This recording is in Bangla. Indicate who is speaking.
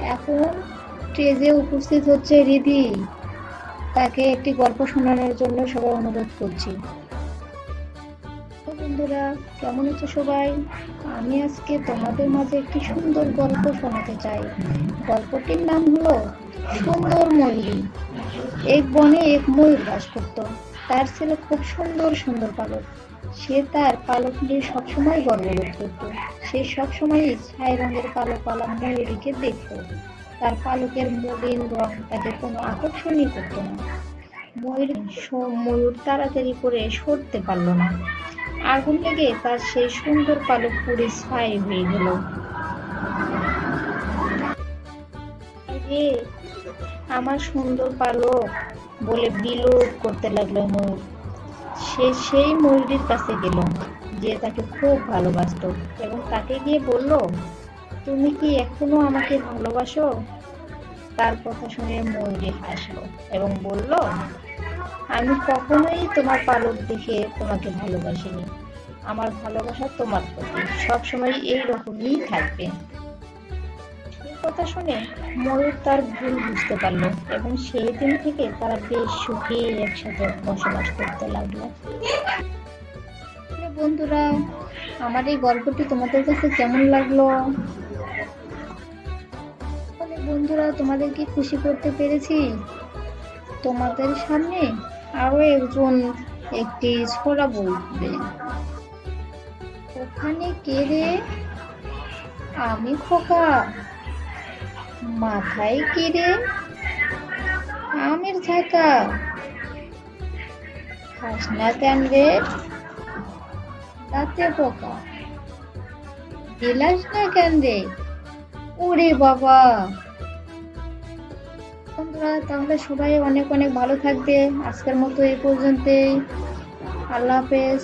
Speaker 1: এখন স্টেজে উপস্থিত হচ্ছে রিধি। তাকে একটি গল্প শোনানোর জন্য সবাই অনুরোধ করছি। তো বন্ধুরা, কেমন আছো সবাই? আমি আজকে তোমাদের মাঝে একটি সুন্দর গল্প শোনাতে চাই। গল্পটির নাম হলো সুন্দর ময়ূরী। এক বনে এক ময়ূর বাস করত। তার ছিল খুব সুন্দর সুন্দর পালক। সে তার পালক নিয়ে সবসময় গর্ববোধ করত। সে সবসময় ছাই রঙের পালকওয়ালা ময়ূরীকে দেখত। তার পালকের মলিন রং তাকে কোনো আকর্ষণই করত না। ময়ূর তাড়াতাড়ি করে সরতে পারল না। আগুন লেগে তার সেই সুন্দর পালক পুড়ে ছাই হয়ে গেল। রে, আমার সুন্দর পালক, বলে বিলোপ করতে লাগলো ময়ূর। সে সেই ময়ূরীর কাছে গেল, যে তাকে খুব ভালোবাসতো, এবং তাকে গিয়ে বলল, তুমি কি এখনো আমাকে ভালোবাসো? তার কথা শুনে ময়ূরী হাসলো এবং বলল, আমি কখনোই তোমার পালক দেখে তোমাকে ভালোবাসিনি। আমার ভালোবাসা তোমার প্রতি সবসময় এই রকমই থাকবে। এই কথা শুনে ময়ূর তার ভুল বুঝতে পারলো, এবং সেই দিন থেকে তারা বেশ সুখে একসাথে বসবাস করতে লাগলো। বন্ধুরা, আমার এই গল্পটি তোমাদের কাছে কেমন লাগলো? বন্ধুরা, তোমাদের কি খুশি করতে পেরেছি? তোমাদের সামনে আরো একজন একটি ছড়া বলবে। ওখানে কে রে? আমি খোকা। মাথায় কি রে? আমের ঝাঁকা। খাস না কেন রে? দাঁতে পোকা। গেলাস না কেন রে? ওরে বাবা! বন্ধুরা, তাহলে সবাই অনেক অনেক ভালো থাকবে। আজকের মতো এই পর্যন্তই। আল্লাহ হাফেজ।